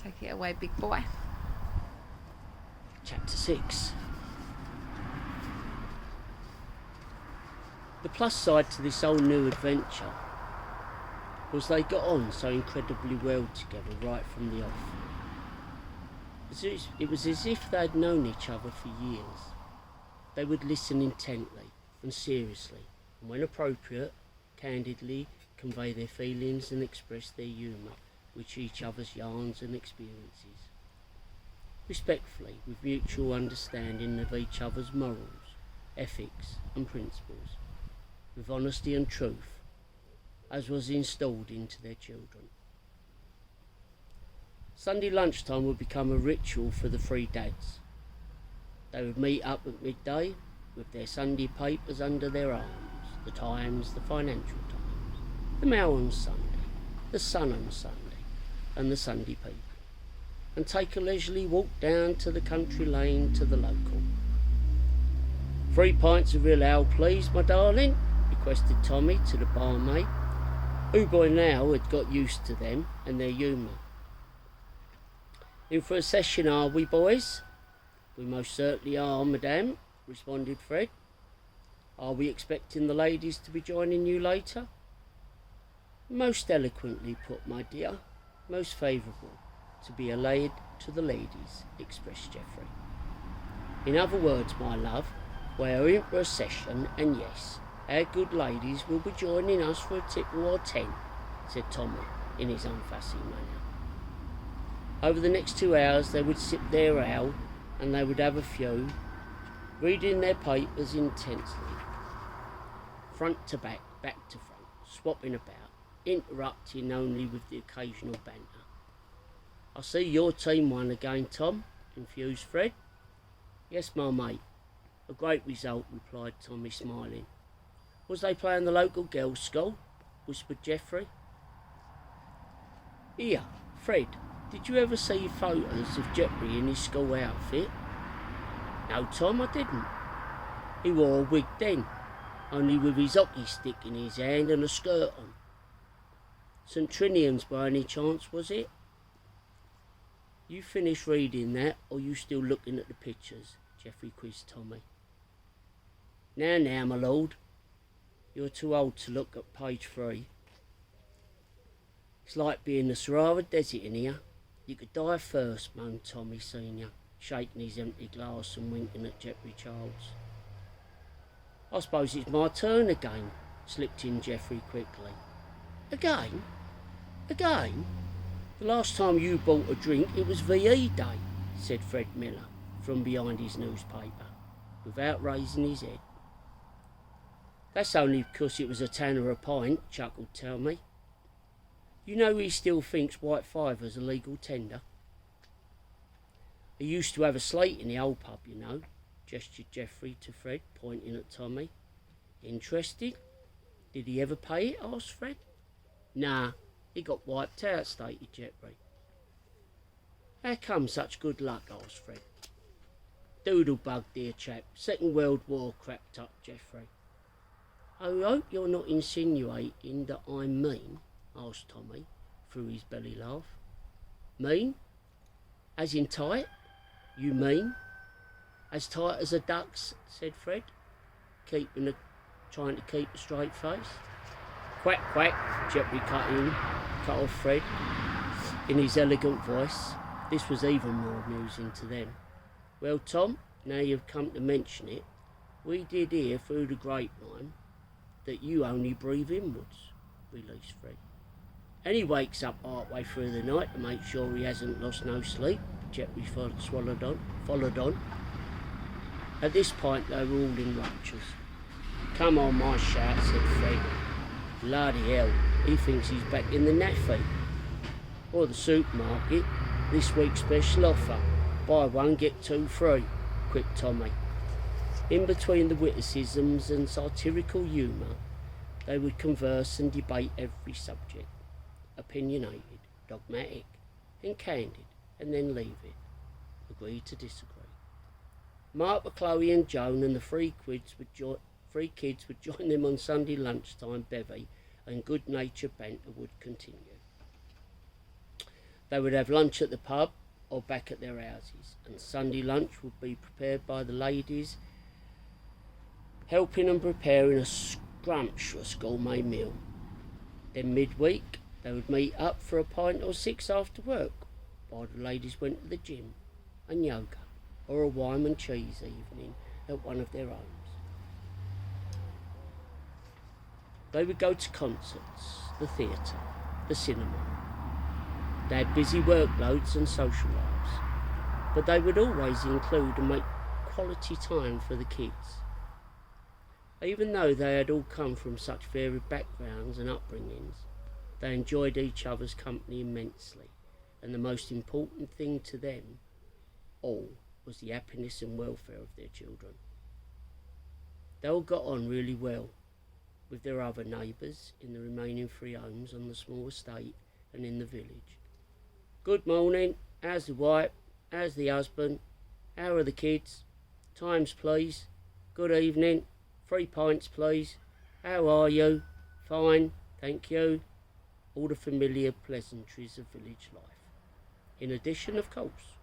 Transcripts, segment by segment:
Take it away, big boy. Chapter 6. The plus side to this whole new adventure was they got on so incredibly well together right from the off. It was as if they'd known each other for years. They would listen intently and seriously, and when appropriate, candidly convey their feelings and express their humour with each other's yarns and experiences. Respectfully, with mutual understanding of each other's morals, ethics and principles, with honesty and truth, as was installed into their children. Sunday lunchtime would become a ritual for the three dads. They would meet up at midday with their Sunday papers under their arms, the Times, the Financial Times, the Mail on Sunday, the Sun on Sunday, and the Sunday People, and take a leisurely walk down to the country lane to the local. 3 pints of real ale, please, my darling, requested Tommy to the barmaid, who by now had got used to them and their humour. In for a session, are we, boys? We most certainly are, madame, responded Fred. Are we expecting the ladies to be joining you later? Most eloquently put, my dear. Most favourable to be allayed to the ladies, expressed Geoffrey. In other words, my love, we are in for a session, and yes, our good ladies will be joining us for a tipple or 10, said Tommy in his unfussy manner. Over the next 2 hours they would sip their ale, and they would have a few, reading their papers intensely, front to back, back to front, swapping about, interrupting only with the occasional banter. I see your team won again, Tom, enthused Fred. Yes, my mate. A great result, replied Tommy, smiling. Was they playing the local girls' school? Whispered Geoffrey. Here, Fred, did you ever see photos of Geoffrey in his school outfit? No, Tom, I didn't. He wore a wig then, only with his hockey stick in his hand and a skirt on. St. Trinian's by any chance, was it? You finished reading that, or you still looking at the pictures? Geoffrey quizzed Tommy. Now, my lord. You're too old to look at page 3. It's like being the Sahara Desert in here. You could die first, moaned Tommy Senior, shaking his empty glass and winking at Geoffrey Childs. I suppose it's my turn again, slipped in Geoffrey quickly. Again? Again? The last time you bought a drink, it was VE Day, said Fred Miller from behind his newspaper, without raising his head. That's only because it was a tanner a pint, chuckled Tommy. You know he still thinks white fiver's a legal tender. He used to have a slate in the old pub, you know, gestured Geoffrey to Fred, pointing at Tommy. Interested? Did he ever pay it? Asked Fred. Nah, he got wiped out, stated Geoffrey. How come such good luck? Asked Fred. Doodlebug, dear chap. Second World War cracked up, Geoffrey. I hope you're not insinuating that I'm mean, asked Tommy, through his belly laugh. Mean? As in tight? You mean? As tight as a duck's, said Fred, trying to keep a straight face. Quack, quack, Geoffrey cut off Fred in his elegant voice. This was even more amusing to them. Well, Tom, now you've come to mention it, we did hear through the grapevine that you only breathe inwards, released Fred. And he wakes up halfway through the night to make sure he hasn't lost no sleep, Geoffrey followed on. At this point they were all in raptures. Come on, my shout, said Fred. Bloody hell, he thinks he's back in the naffy. Or the supermarket, this week's special offer. Buy one, get 2 free, quipped Tommy. In between the witticisms and satirical humour, they would converse and debate every subject, opinionated, dogmatic, and candid, and then leave it, agree to disagree. Mark with Chloe and Joan and the 3 kids would join them on Sunday lunchtime bevy, and good-natured banter would continue. They would have lunch at the pub or back at their houses, and Sunday lunch would be prepared by the ladies, helping and preparing a scrumptious gourmet meal. Then midweek they would meet up for a pint or six after work, while the ladies went to the gym and yoga, or a wine and cheese evening at one of their homes. They would go to concerts, the theatre, the cinema. They had busy workloads and social lives, but they would always include and make quality time for the kids. Even though they had all come from such varied backgrounds and upbringings, they enjoyed each other's company immensely, and the most important thing to them all was the happiness and welfare of their children. They all got on really well with their other neighbours in the remaining 3 homes on the small estate and in the village. Good morning, how's the wife, how's the husband, how are the kids, times please, good evening, 3 pints please, how are you, fine, thank you, all the familiar pleasantries of village life. In addition, of course,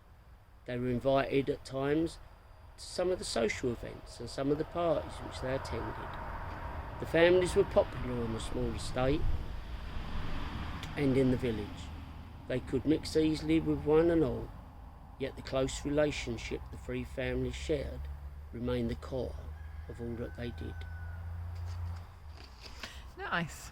they were invited at times to some of the social events and some of the parties which they attended. The families were popular on the small estate and in the village. They could mix easily with one and all, yet the close relationship the 3 families shared remained the core of all that they did. Nice.